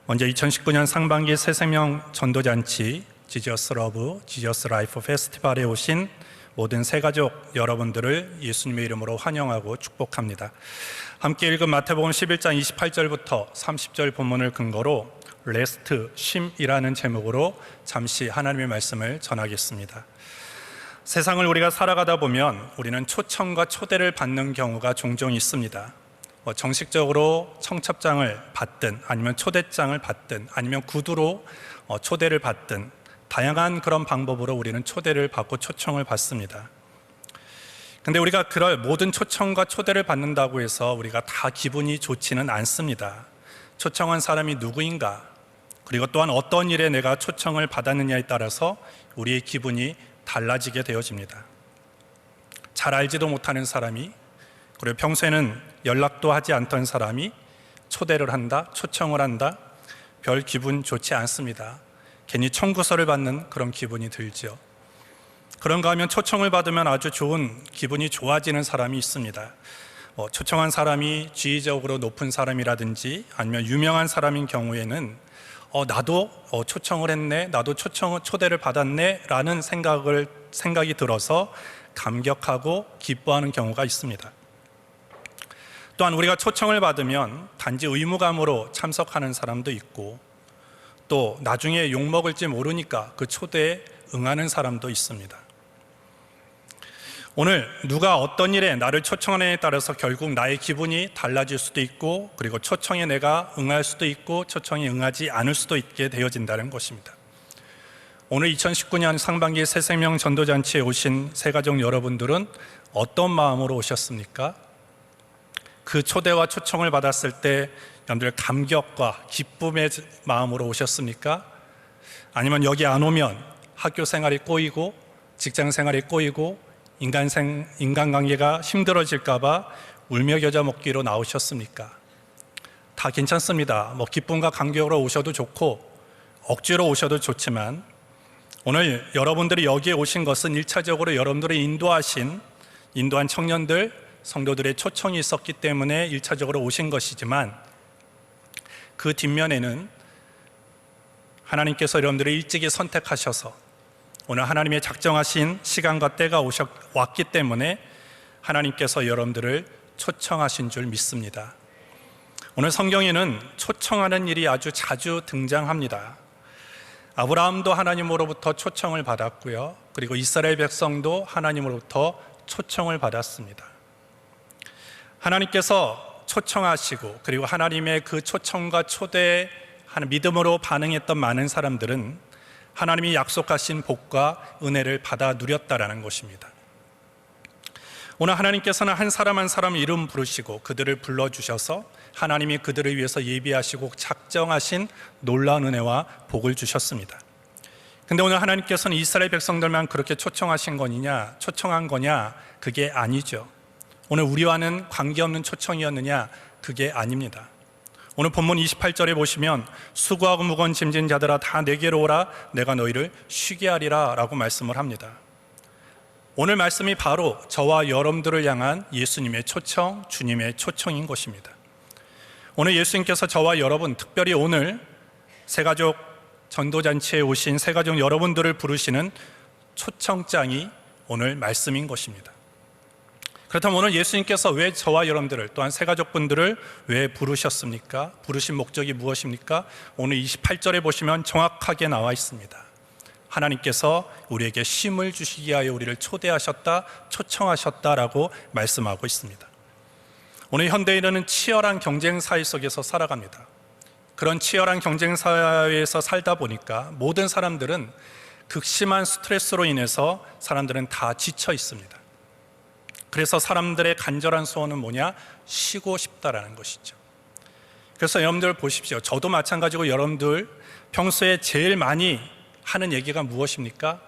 먼저 2019년 상반기 새생명 전도잔치 지저스 러브, 지저스 라이프 페스티벌에 오신 모든 새가족 여러분들을 예수님의 이름으로 환영하고 축복합니다. 함께 읽은 마태복음 11장 28절부터 30절 본문을 근거로 레스트, 쉼이라는 제목으로 잠시 하나님의 말씀을 전하겠습니다. 세상을 우리가 살아가다 보면 우리는 초청과 초대를 받는 경우가 종종 있습니다. 정식적으로 청첩장을 받든 아니면 초대장을 받든 아니면 구두로 초대를 받든 다양한 그런 방법으로 우리는 초대를 받고 초청을 받습니다. 근데 우리가 그럴 모든 초청과 초대를 받는다고 해서 우리가 다 기분이 좋지는 않습니다. 초청한 사람이 누구인가, 그리고 또한 어떤 일에 내가 초청을 받았느냐에 따라서 우리의 기분이 달라지게 되어집니다. 잘 알지도 못하는 사람이, 그리고 평소에는 연락도 하지 않던 사람이 초대를 한다, 초청을 한다, 별 기분 좋지 않습니다. 괜히 청구서를 받는 그런 기분이 들죠. 그런가 하면 초청을 받으면 아주 좋은 기분이 좋아지는 사람이 있습니다. 초청한 사람이 지위적으로 높은 사람이라든지 아니면 유명한 사람인 경우에는 나도 초청을 했네, 나도 초대를 받았네 라는 생각이 들어서 감격하고 기뻐하는 경우가 있습니다. 또한 우리가 초청을 받으면 단지 의무감으로 참석하는 사람도 있고, 또 나중에 욕먹을지 모르니까 그 초대에 응하는 사람도 있습니다. 오늘 누가 어떤 일에 나를 초청하느냐에 따라서 결국 나의 기분이 달라질 수도 있고, 그리고 초청에 내가 응할 수도 있고 초청에 응하지 않을 수도 있게 되어진다는 것입니다. 오늘 2019년 상반기 새생명 전도잔치에 오신 새가족 여러분들은 어떤 마음으로 오셨습니까? 그 초대와 초청을 받았을 때 여러분들 감격과 기쁨의 마음으로 오셨습니까? 아니면 여기 안 오면 학교 생활이 꼬이고 직장 생활이 꼬이고 인간관계가 힘들어질까 봐 울며 겨자 먹기로 나오셨습니까? 다 괜찮습니다. 기쁨과 감격으로 오셔도 좋고 억지로 오셔도 좋지만, 오늘 여러분들이 여기에 오신 것은 1차적으로 여러분들이 인도한 청년들, 성도들의 초청이 있었기 때문에 1차적으로 오신 것이지만, 그 뒷면에는 하나님께서 여러분들을 일찍이 선택하셔서 오늘 하나님의 작정하신 시간과 때가 왔기 때문에 하나님께서 여러분들을 초청하신 줄 믿습니다. 오늘 성경에는 초청하는 일이 아주 자주 등장합니다. 아브라함도 하나님으로부터 초청을 받았고요, 그리고 이스라엘 백성도 하나님으로부터 초청을 받았습니다. 하나님께서 초청하시고, 그리고 하나님의 그 초청과 초대에 믿음으로 반응했던 많은 사람들은 하나님이 약속하신 복과 은혜를 받아 누렸다라는 것입니다. 오늘 하나님께서는 한 사람 한 사람 이름 부르시고 그들을 불러주셔서 하나님이 그들을 위해서 예비하시고 작정하신 놀라운 은혜와 복을 주셨습니다. 근데 오늘 하나님께서는 이스라엘 백성들만 그렇게 초청한 거냐? 그게 아니죠. 오늘 우리와는 관계없는 초청이었느냐? 그게 아닙니다. 오늘 본문 28절에 보시면 수고하고 무거운 짐진 자들아 다 내게로 오라, 내가 너희를 쉬게 하리라 라고 말씀을 합니다. 오늘 말씀이 바로 저와 여러분들을 향한 예수님의 초청, 주님의 초청인 것입니다. 오늘 예수님께서 저와 여러분, 특별히 오늘 새가족 전도잔치에 오신 새가족 여러분들을 부르시는 초청장이 오늘 말씀인 것입니다. 그렇다면 오늘 예수님께서 왜 저와 여러분들을, 또한 새가족분들을 왜 부르셨습니까? 부르신 목적이 무엇입니까? 오늘 28절에 보시면 정확하게 나와 있습니다. 하나님께서 우리에게 쉼을 주시기 위하여 우리를 초대하셨다, 초청하셨다라고 말씀하고 있습니다. 오늘 현대인은 치열한 경쟁 사회 속에서 살아갑니다. 그런 치열한 경쟁 사회에서 살다 보니까 모든 사람들은 극심한 스트레스로 인해서 사람들은 다 지쳐 있습니다. 그래서 사람들의 간절한 소원은 뭐냐? 쉬고 싶다라는 것이죠. 그래서 여러분들 보십시오. 저도 마찬가지고 여러분들 평소에 제일 많이 하는 얘기가 무엇입니까?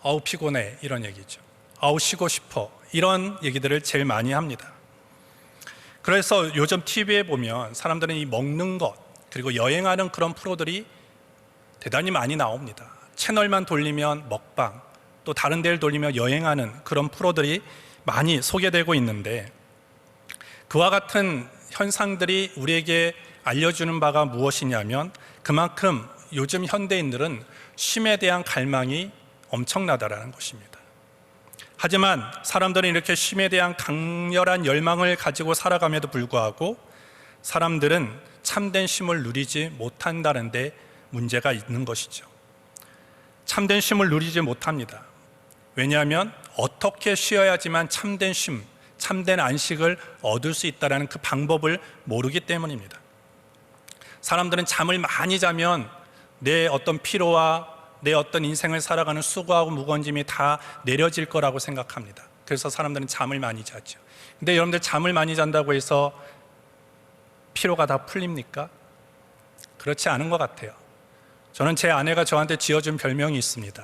아우 피곤해, 이런 얘기죠. 아우 쉬고 싶어, 이런 얘기들을 제일 많이 합니다. 그래서 요즘 TV에 보면 사람들은 이 먹는 것, 그리고 여행하는 그런 프로들이 대단히 많이 나옵니다. 채널만 돌리면 먹방, 또 다른 데를 돌리면 여행하는 그런 프로들이 많이 소개되고 있는데, 그와 같은 현상들이 우리에게 알려주는 바가 무엇이냐면 그만큼 요즘 현대인들은 쉼에 대한 갈망이 엄청나다라는 것입니다. 하지만 사람들은 이렇게 쉼에 대한 강렬한 열망을 가지고 살아감에도 불구하고 사람들은 참된 쉼을 누리지 못한다는 데 문제가 있는 것이죠. 참된 쉼을 누리지 못합니다. 왜냐하면 어떻게 쉬어야지만 참된 쉼, 참된 안식을 얻을 수 있다는 그 방법을 모르기 때문입니다. 사람들은 잠을 많이 자면 내 어떤 피로와 내 어떤 인생을 살아가는 수고하고 무거운 짐이 다 내려질 거라고 생각합니다. 그래서 사람들은 잠을 많이 자죠. 근데 여러분들 잠을 많이 잔다고 해서 피로가 다 풀립니까? 그렇지 않은 것 같아요. 저는 제 아내가 저한테 지어준 별명이 있습니다.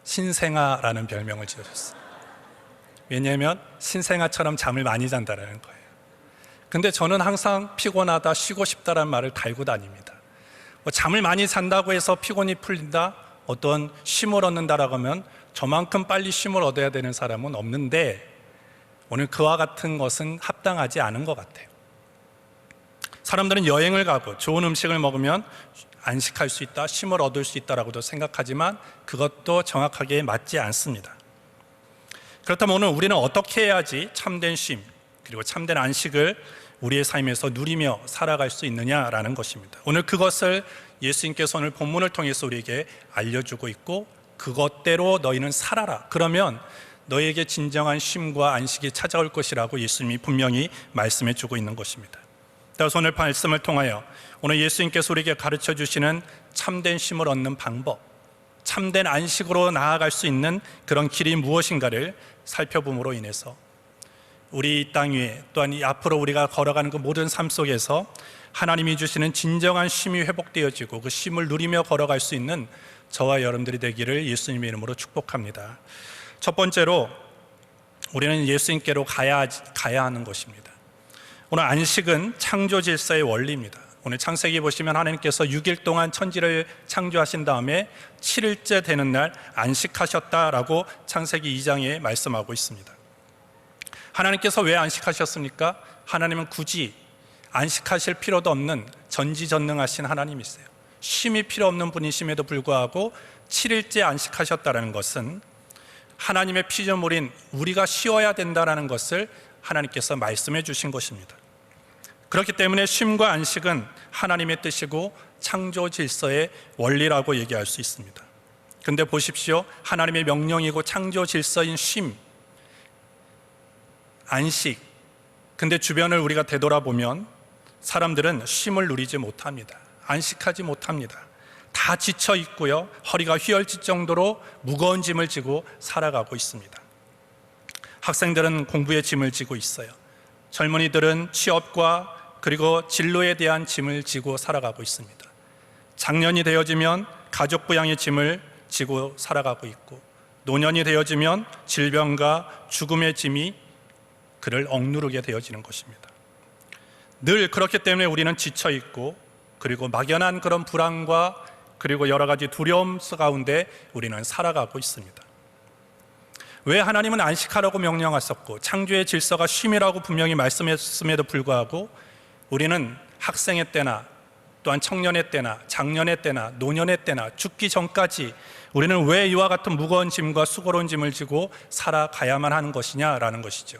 신생아라는 별명을 지어줬어요. 왜냐하면 신생아처럼 잠을 많이 잔다는 거예요. 근데 저는 항상 피곤하다, 쉬고 싶다라는 말을 달고 다닙니다. 잠을 많이 잔다고 해서 피곤이 풀린다, 어떤 쉼을 얻는다라고 하면 저만큼 빨리 쉼을 얻어야 되는 사람은 없는데 오늘 그와 같은 것은 합당하지 않은 것 같아요. 사람들은 여행을 가고 좋은 음식을 먹으면 안식할 수 있다, 쉼을 얻을 수 있다라고도 생각하지만 그것도 정확하게 맞지 않습니다. 그렇다면 오늘 우리는 어떻게 해야지 참된 쉼 그리고 참된 안식을 우리의 삶에서 누리며 살아갈 수 있느냐라는 것입니다. 오늘 그것을 예수님께서 오늘 본문을 통해서 우리에게 알려주고 있고 그것대로 너희는 살아라. 그러면 너희에게 진정한 쉼과 안식이 찾아올 것이라고 예수님이 분명히 말씀해 주고 있는 것입니다. 따라서 오늘 말씀을 통하여 오늘 예수님께서 우리에게 가르쳐 주시는 참된 쉼을 얻는 방법, 참된 안식으로 나아갈 수 있는 그런 길이 무엇인가를 살펴봄으로 인해서 우리 이 땅 위에 또한 이 앞으로 우리가 걸어가는 그 모든 삶 속에서 하나님이 주시는 진정한 쉼이 회복되어지고 그 쉼을 누리며 걸어갈 수 있는 저와 여러분들이 되기를 예수님의 이름으로 축복합니다. 첫 번째로 우리는 예수님께로 가야 하는 것입니다. 오늘 안식은 창조 질서의 원리입니다. 오늘 창세기 보시면 하나님께서 6일 동안 천지를 창조하신 다음에 7일째 되는 날 안식하셨다라고 창세기 2장에 말씀하고 있습니다. 하나님께서 왜 안식하셨습니까? 하나님은 굳이 안식하실 필요도 없는 전지전능하신 하나님이세요. 쉼이 필요 없는 분이심에도 불구하고 7일째 안식하셨다는 것은 하나님의 피조물인 우리가 쉬어야 된다는 것을 하나님께서 말씀해 주신 것입니다. 그렇기 때문에 쉼과 안식은 하나님의 뜻이고 창조 질서의 원리라고 얘기할 수 있습니다. 그런데 보십시오. 하나님의 명령이고 창조 질서인 쉼, 안식. 근데 주변을 우리가 되돌아보면 사람들은 쉼을 누리지 못합니다. 안식하지 못합니다. 다 지쳐 있고요. 허리가 휘어질 정도로 무거운 짐을 지고 살아가고 있습니다. 학생들은 공부의 짐을 지고 있어요. 젊은이들은 취업과 그리고 진로에 대한 짐을 지고 살아가고 있습니다. 장년이 되어지면 가족 부양의 짐을 지고 살아가고 있고 노년이 되어지면 질병과 죽음의 짐이 그를 억누르게 되어지는 것입니다. 늘 그렇기 때문에 우리는 지쳐 있고 그리고 막연한 그런 불안과 그리고 여러 가지 두려움 가운데 우리는 살아가고 있습니다. 왜 하나님은 안식하라고 명령하셨고 창조의 질서가 쉼이라고 분명히 말씀했음에도 불구하고 우리는 학생의 때나 또한 청년의 때나 장년의 때나 노년의 때나 죽기 전까지 우리는 왜 이와 같은 무거운 짐과 수고로운 짐을 지고 살아가야만 하는 것이냐라는 것이죠.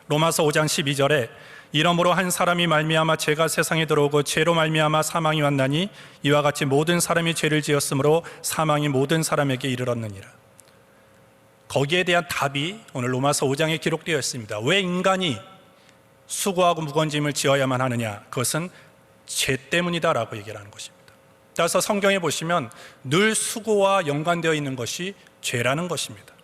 로마서 5장 12절에 이러므로 한 사람이 말미암아 죄가 세상에 들어오고 죄로 말미암아 사망이 왔나니 이와 같이 모든 사람이 죄를 지었으므로 사망이 모든 사람에게 이르렀느니라. 거기에 대한 답이 오늘 로마서 5장에 기록되어 있습니다. 왜 인간이 수고하고 무거운 짐을 지어야만 하느냐? 그것은 죄 때문이다라고 얘기를 하는 것입니다. 따라서 성경에 보시면 늘 수고와 연관되어 있는 것이 죄라는 것입니다.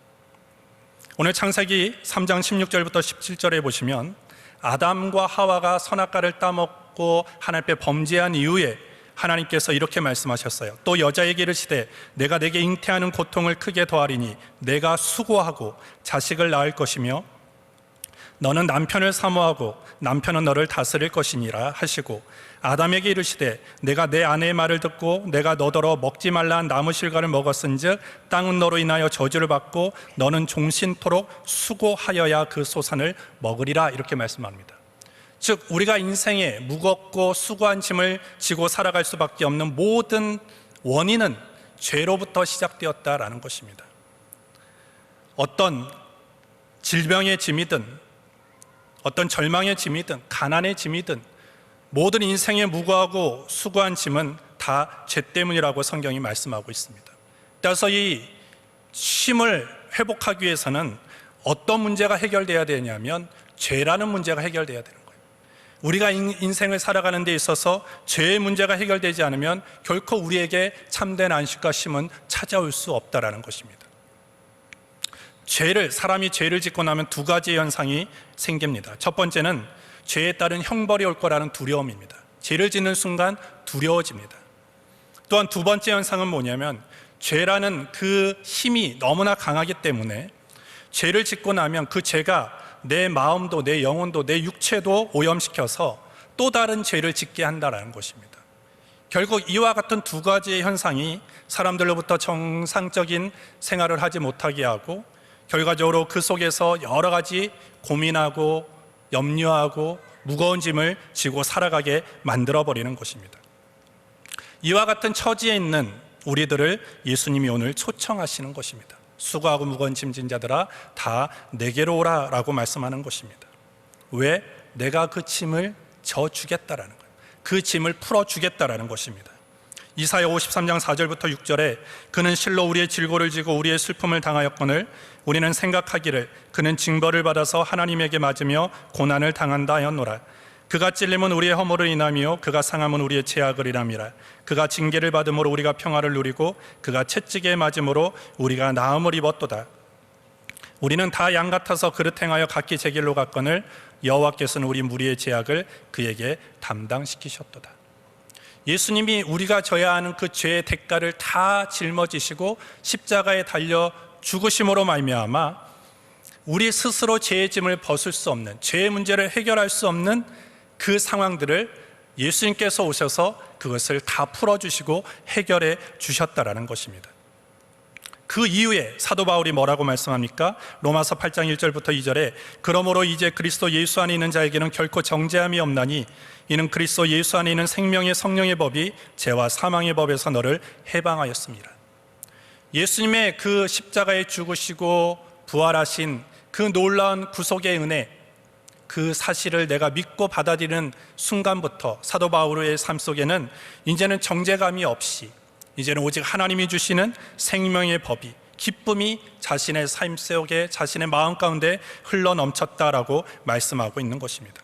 오늘 창세기 3장 16절부터 17절에 보시면 아담과 하와가 선악과를 따먹고 하나님 앞에 범죄한 이후에 하나님께서 이렇게 말씀하셨어요. 또 여자에게 이르시되 내가 내게 잉태하는 고통을 크게 더하리니 내가 수고하고 자식을 낳을 것이며 너는 남편을 사모하고 남편은 너를 다스릴 것이니라 하시고 아담에게 이르시되 내가 내 아내의 말을 듣고 내가 너더러 먹지 말라 한 나무 실과를 먹었은즉 땅은 너로 인하여 저주를 받고 너는 종신토록 수고하여야 그 소산을 먹으리라 이렇게 말씀합니다. 즉 우리가 인생에 무겁고 수고한 짐을 지고 살아갈 수밖에 없는 모든 원인은 죄로부터 시작되었다라는 것입니다. 어떤 질병의 짐이든 어떤 절망의 짐이든 가난의 짐이든 모든 인생에 무거워하고 수고한 짐은 다 죄 때문이라고 성경이 말씀하고 있습니다. 따라서 이 쉼을 회복하기 위해서는 어떤 문제가 해결돼야 되냐면 죄라는 문제가 해결돼야 되는 거예요. 우리가 인생을 살아가는 데 있어서 죄의 문제가 해결되지 않으면 결코 우리에게 참된 안식과 쉼은 찾아올 수 없다라는 것입니다. 사람이 죄를 짓고 나면 두 가지 현상이 생깁니다. 첫 번째는 죄에 따른 형벌이 올 거라는 두려움입니다. 죄를 짓는 순간 두려워집니다. 또한 두 번째 현상은 뭐냐면 죄라는 그 힘이 너무나 강하기 때문에 죄를 짓고 나면 그 죄가 내 마음도 내 영혼도 내 육체도 오염시켜서 또 다른 죄를 짓게 한다는 것입니다. 결국 이와 같은 두 가지의 현상이 사람들로부터 정상적인 생활을 하지 못하게 하고 결과적으로 그 속에서 여러 가지 고민하고 염려하고 무거운 짐을 지고 살아가게 만들어버리는 것입니다. 이와 같은 처지에 있는 우리들을 예수님이 오늘 초청하시는 것입니다. 수고하고 무거운 짐진 자들아 다 내게로 오라 라고 말씀하는 것입니다. 왜? 내가 그 짐을 져주겠다라는 거예요. 그 짐을 풀어주겠다라는 것입니다. 이사야 53장 4절부터 6절에 그는 실로 우리의 질고를 지고 우리의 슬픔을 당하였거늘 우리는 생각하기를 그는 징벌을 받아서 하나님에게 맞으며 고난을 당한다 하였노라. 그가 찔림은 우리의 허물을 인하며 그가 상함은 우리의 죄악을 인함이라. 그가 징계를 받음으로 우리가 평화를 누리고 그가 채찍에 맞음으로 우리가 나음을 입었도다. 우리는 다 양 같아서 그릇 행하여 각기 제 길로 갔거늘 여호와께서는 우리 무리의 죄악을 그에게 담당시키셨도다. 예수님이 우리가 져야 하는 그 죄의 대가를 다 짊어지시고 십자가에 달려 죽으심으로 말미암아 우리 스스로 죄의 짐을 벗을 수 없는, 죄의 문제를 해결할 수 없는 그 상황들을 예수님께서 오셔서 그것을 다 풀어주시고 해결해 주셨다라는 것입니다. 그 이후에 사도 바울이 뭐라고 말씀합니까? 로마서 8장 1절부터 2절에 그러므로 이제 그리스도 예수 안에 있는 자에게는 결코 정죄함이 없나니 이는 그리스도 예수 안에 있는 생명의 성령의 법이 죄와 사망의 법에서 너를 해방하였습니다. 예수님의 그 십자가에 죽으시고 부활하신 그 놀라운 구속의 은혜, 그 사실을 내가 믿고 받아들이는 순간부터 사도 바울의 삶 속에는 이제는 정죄감이 없이 이제는 오직 하나님이 주시는 생명의 법이, 기쁨이 자신의 삶 속에 자신의 마음 가운데 흘러넘쳤다라고 말씀하고 있는 것입니다.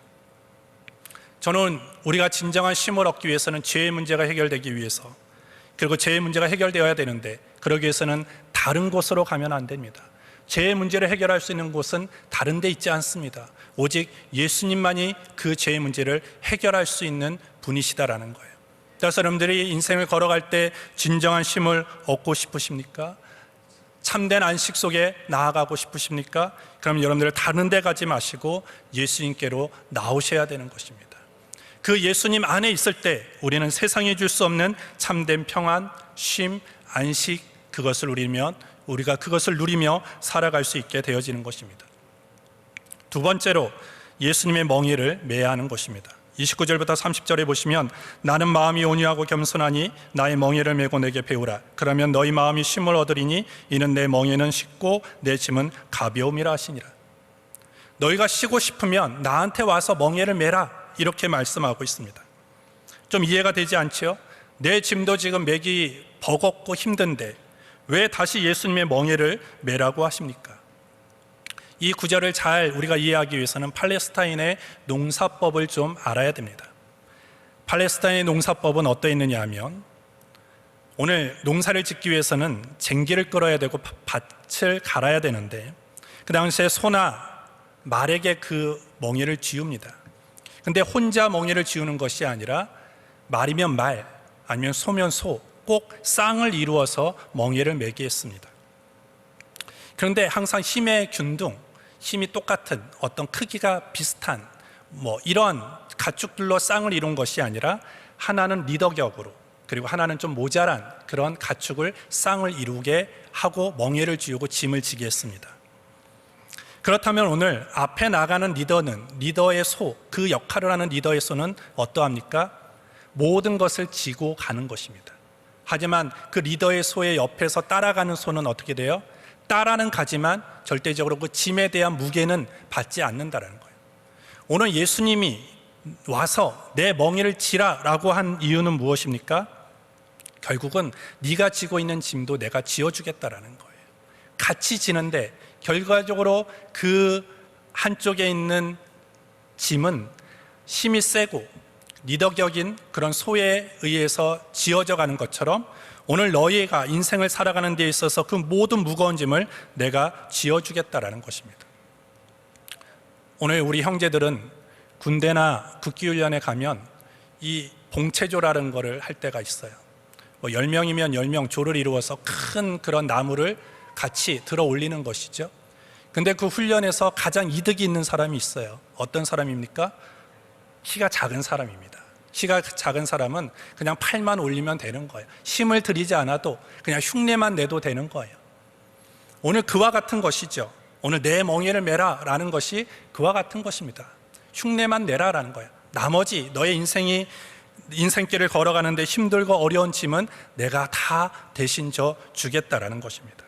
저는 우리가 진정한 쉼을 얻기 위해서는 죄의 문제가 해결되기 위해서, 그리고 죄의 문제가 해결되어야 되는데 그러기 위해서는 다른 곳으로 가면 안 됩니다. 죄의 문제를 해결할 수 있는 곳은 다른 데 있지 않습니다. 오직 예수님만이 그 죄의 문제를 해결할 수 있는 분이시다라는 거예요. 그래서 여러분들이 인생을 걸어갈 때 진정한 쉼을 얻고 싶으십니까? 참된 안식 속에 나아가고 싶으십니까? 그럼 여러분들 다른 데 가지 마시고 예수님께로 나오셔야 되는 것입니다. 그 예수님 안에 있을 때 우리는 세상에 줄 수 없는 참된 평안, 쉼, 안식, 그것을 우리가 그것을 누리며 살아갈 수 있게 되어지는 것입니다. 두 번째로 예수님의 멍에를 매야 하는 것입니다. 29절부터 30절에 보시면 나는 마음이 온유하고 겸손하니 나의 멍에를 메고 내게 배우라. 그러면 너희 마음이 쉼을 얻으리니 이는 내 멍에는 쉽고 내 짐은 가벼움이라 하시니라. 너희가 쉬고 싶으면 나한테 와서 멍에를 메라, 이렇게 말씀하고 있습니다. 좀 이해가 되지 않지요? 내 짐도 지금 메기 버겁고 힘든데 왜 다시 예수님의 멍에를 메라고 하십니까? 이 구절을 잘 우리가 이해하기 위해서는 팔레스타인의 농사법을 좀 알아야 됩니다. 팔레스타인의 농사법은 어떠했느냐 하면 오늘 농사를 짓기 위해서는 쟁기를 끌어야 되고 밭을 갈아야 되는데 그 당시에 소나 말에게 그 멍에를 쥐웁니다. 근데 혼자 멍에를 쥐우는 것이 아니라 말이면 말, 아니면 소면 소, 꼭 쌍을 이루어서 멍에를 매게 했습니다. 그런데 항상 힘의 균등, 힘이 똑같은 어떤 크기가 비슷한 이런 가축들로 쌍을 이룬 것이 아니라 하나는 리더격으로, 그리고 하나는 좀 모자란 그런 가축을 쌍을 이루게 하고 멍에를 쥐우고 짐을 지게 했습니다. 그렇다면 오늘 앞에 나가는 리더의 소, 그 역할을 하는 리더의 소는 어떠합니까? 모든 것을 지고 가는 것입니다. 하지만 그 리더의 소의 옆에서 따라가는 소는 어떻게 돼요? 따라는 가지만 절대적으로 그 짐에 대한 무게는 받지 않는다는 거예요. 오늘 예수님이 와서 내 멍에를 지라라고 한 이유는 무엇입니까? 결국은 네가 지고 있는 짐도 내가 지어주겠다라는 거예요. 같이 지는데 결과적으로 그 한쪽에 있는 짐은 힘이 세고 리더격인 그런 소에 의해서 지어져 가는 것처럼 오늘 너희가 인생을 살아가는 데 있어서 그 모든 무거운 짐을 내가 지어주겠다라는 것입니다. 오늘 우리 형제들은 군대나 국기훈련에 가면 이 봉체조라는 거를 할 때가 있어요. 10명이면 10명 조를 이루어서 큰 그런 나무를 같이 들어 올리는 것이죠. 근데 그 훈련에서 가장 이득이 있는 사람이 있어요. 어떤 사람입니까? 키가 작은 사람입니다. 키가 작은 사람은 그냥 팔만 올리면 되는 거예요. 힘을 들이지 않아도 그냥 흉내만 내도 되는 거예요. 오늘 그와 같은 것이죠. 오늘 내 멍에를 메라 라는 것이 그와 같은 것입니다. 흉내만 내라 라는 거예요. 나머지 너의 인생길을 걸어가는데 힘들고 어려운 짐은 내가 다 대신 져 주겠다라는 것입니다.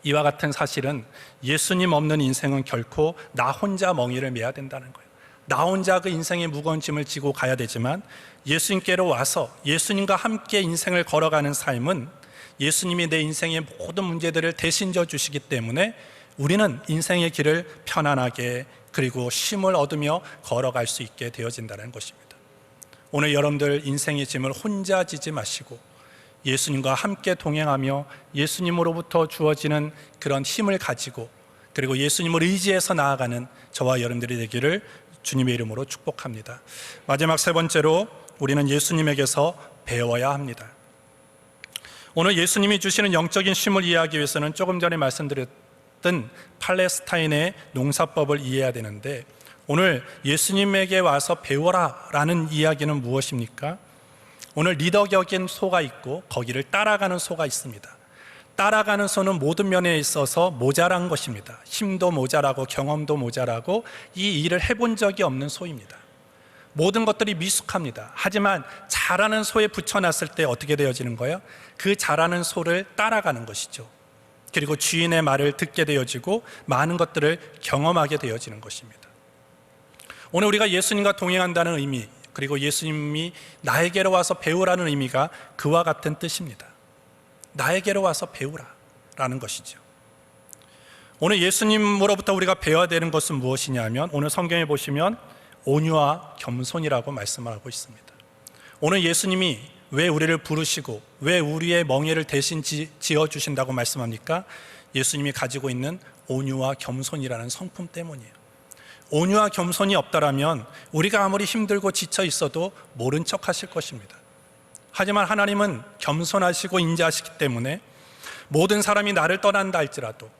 이와 같은 사실은 예수님 없는 인생은 결코 나 혼자 멍에를 메야 된다는 거예요. 나 혼자 그 인생의 무거운 짐을 지고 가야 되지만 예수님께로 와서 예수님과 함께 인생을 걸어가는 삶은 예수님이 내 인생의 모든 문제들을 대신 져 주시기 때문에 우리는 인생의 길을 편안하게 그리고 쉼을 얻으며 걸어갈 수 있게 되어진다는 것입니다. 오늘 여러분들 인생의 짐을 혼자 지지 마시고 예수님과 함께 동행하며 예수님으로부터 주어지는 그런 힘을 가지고 그리고 예수님을 의지해서 나아가는 저와 여러분들이 되기를 주님의 이름으로 축복합니다. 마지막 세 번째로 우리는 예수님에게서 배워야 합니다. 오늘 예수님이 주시는 영적인 쉼을 이해하기 위해서는 조금 전에 말씀드렸던 팔레스타인의 농사법을 이해해야 되는데 오늘 예수님에게 와서 배워라 라는 이야기는 무엇입니까? 오늘 리더격인 소가 있고 거기를 따라가는 소가 있습니다. 따라가는 소는 모든 면에 있어서 모자란 것입니다. 힘도 모자라고 경험도 모자라고 이 일을 해본 적이 없는 소입니다. 모든 것들이 미숙합니다. 하지만 잘하는 소에 붙여놨을 때 어떻게 되어지는 거예요? 그 잘하는 소를 따라가는 것이죠. 그리고 주인의 말을 듣게 되어지고 많은 것들을 경험하게 되어지는 것입니다. 오늘 우리가 예수님과 동행한다는 의미 그리고 예수님이 나에게로 와서 배우라는 의미가 그와 같은 뜻입니다. 나에게로 와서 배우라 라는 것이죠. 오늘 예수님으로부터 우리가 배워야 되는 것은 무엇이냐면 오늘 성경에 보시면 온유와 겸손이라고 말씀을 하고 있습니다. 오늘 예수님이 왜 우리를 부르시고 왜 우리의 멍에를 대신 지어주신다고 말씀합니까? 예수님이 가지고 있는 온유와 겸손이라는 성품 때문이에요. 온유와 겸손이 없다라면 우리가 아무리 힘들고 지쳐 있어도 모른 척 하실 것입니다. 하지만 하나님은 겸손하시고 인자하시기 때문에 모든 사람이 나를 떠난다 할지라도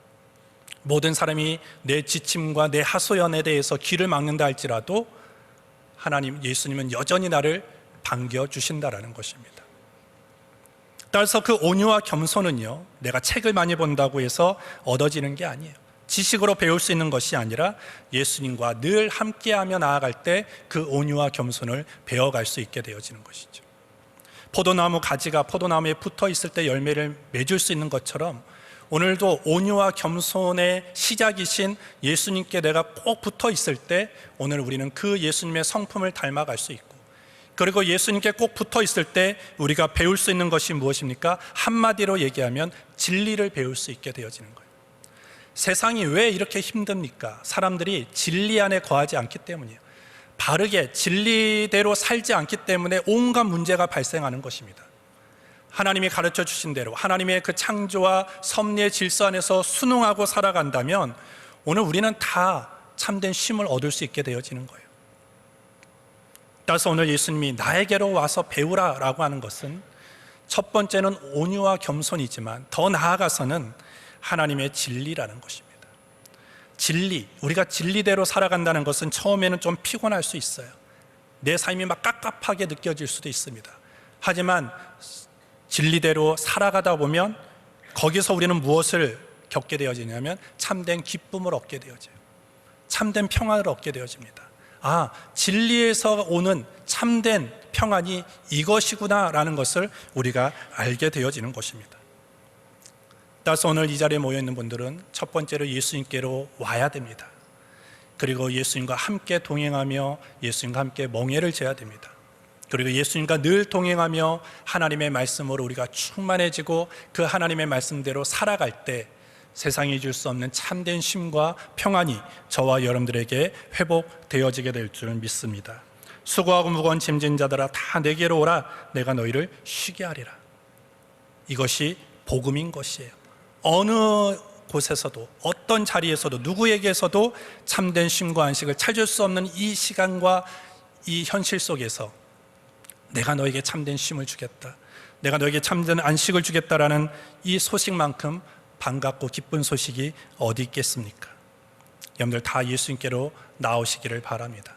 모든 사람이 내 지침과 내 하소연에 대해서 귀를 막는다 할지라도 하나님 예수님은 여전히 나를 반겨주신다라는 것입니다. 따라서 그 온유와 겸손은요 내가 책을 많이 본다고 해서 얻어지는 게 아니에요. 지식으로 배울 수 있는 것이 아니라 예수님과 늘 함께하며 나아갈 때 그 온유와 겸손을 배워갈 수 있게 되어지는 것이죠. 포도나무 가지가 포도나무에 붙어 있을 때 열매를 맺을 수 있는 것처럼 오늘도 온유와 겸손의 시작이신 예수님께 내가 꼭 붙어 있을 때 오늘 우리는 그 예수님의 성품을 닮아갈 수 있고 그리고 예수님께 꼭 붙어 있을 때 우리가 배울 수 있는 것이 무엇입니까? 한마디로 얘기하면 진리를 배울 수 있게 되어지는 거예요. 세상이 왜 이렇게 힘듭니까? 사람들이 진리 안에 거하지 않기 때문이에요. 바르게 진리대로 살지 않기 때문에 온갖 문제가 발생하는 것입니다. 하나님이 가르쳐 주신 대로 하나님의 그 창조와 섭리의 질서 안에서 순응하고 살아간다면 오늘 우리는 다 참된 쉼을 얻을 수 있게 되어지는 거예요. 따라서 오늘 예수님이 나에게로 와서 배우라 라고 하는 것은 첫 번째는 온유와 겸손이지만 더 나아가서는 하나님의 진리라는 것입니다. 진리, 우리가 진리대로 살아간다는 것은 처음에는 좀 피곤할 수 있어요. 내 삶이 막 깝깝하게 느껴질 수도 있습니다. 하지만 진리대로 살아가다 보면 거기서 우리는 무엇을 겪게 되어지냐면 참된 기쁨을 얻게 되어져요. 참된 평안을 얻게 되어집니다. 아, 진리에서 오는 참된 평안이 이것이구나라는 것을 우리가 알게 되어지는 것입니다. 따라서 오늘 이 자리에 모여있는 분들은 첫 번째로 예수님께로 와야 됩니다. 그리고 예수님과 함께 동행하며 예수님과 함께 멍에를 재야 됩니다. 그리고 예수님과 늘 동행하며 하나님의 말씀으로 우리가 충만해지고 그 하나님의 말씀대로 살아갈 때 세상이 줄 수 없는 참된 쉼과 평안이 저와 여러분들에게 회복되어지게 될 줄 믿습니다. 수고하고 무거운 짐진 자들아 다 내게로 오라. 내가 너희를 쉬게 하리라. 이것이 복음인 것이에요. 어느 곳에서도 어떤 자리에서도 누구에게서도 참된 쉼과 안식을 찾을 수 없는 이 시간과 이 현실 속에서 내가 너에게 참된 쉼을 주겠다, 내가 너에게 참된 안식을 주겠다라는 이 소식만큼 반갑고 기쁜 소식이 어디 있겠습니까? 여러분들 다 예수님께로 나오시기를 바랍니다.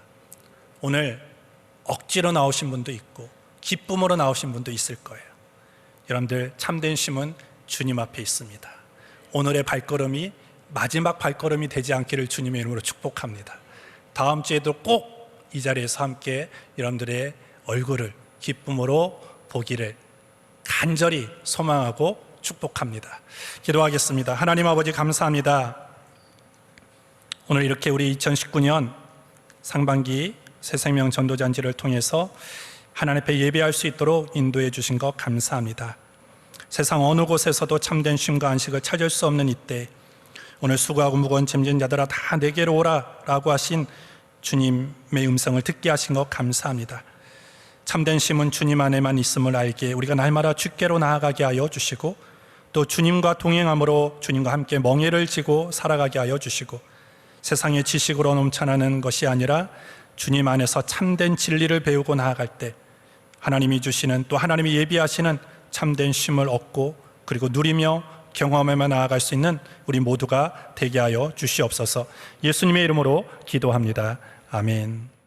오늘 억지로 나오신 분도 있고 기쁨으로 나오신 분도 있을 거예요. 여러분들 참된 쉼은 주님 앞에 있습니다. 오늘의 발걸음이 마지막 발걸음이 되지 않기를 주님의 이름으로 축복합니다. 다음 주에도 꼭 이 자리에서 함께 여러분들의 얼굴을 기쁨으로 보기를 간절히 소망하고 축복합니다. 기도하겠습니다. 하나님 아버지 감사합니다. 오늘 이렇게 우리 2019년 상반기 새생명 전도잔치를 통해서 하나님 앞에 예배할 수 있도록 인도해 주신 것 감사합니다. 세상 어느 곳에서도 참된 쉼과 안식을 찾을 수 없는 이때 오늘 수고하고 무거운 짐진 자들아 다 내게로 오라 라고 하신 주님의 음성을 듣게 하신 것 감사합니다. 참된 쉼은 주님 안에만 있음을 알게 우리가 날마다 주께로 나아가게 하여 주시고 또 주님과 동행함으로 주님과 함께 멍에를 지고 살아가게 하여 주시고 세상의 지식으로 넘쳐나는 것이 아니라 주님 안에서 참된 진리를 배우고 나아갈 때 하나님이 주시는 또 하나님이 예비하시는 참된 쉼을 얻고 그리고 누리며 경험하며 나아갈 수 있는 우리 모두가 되게 하여 주시옵소서. 예수님의 이름으로 기도합니다. 아멘.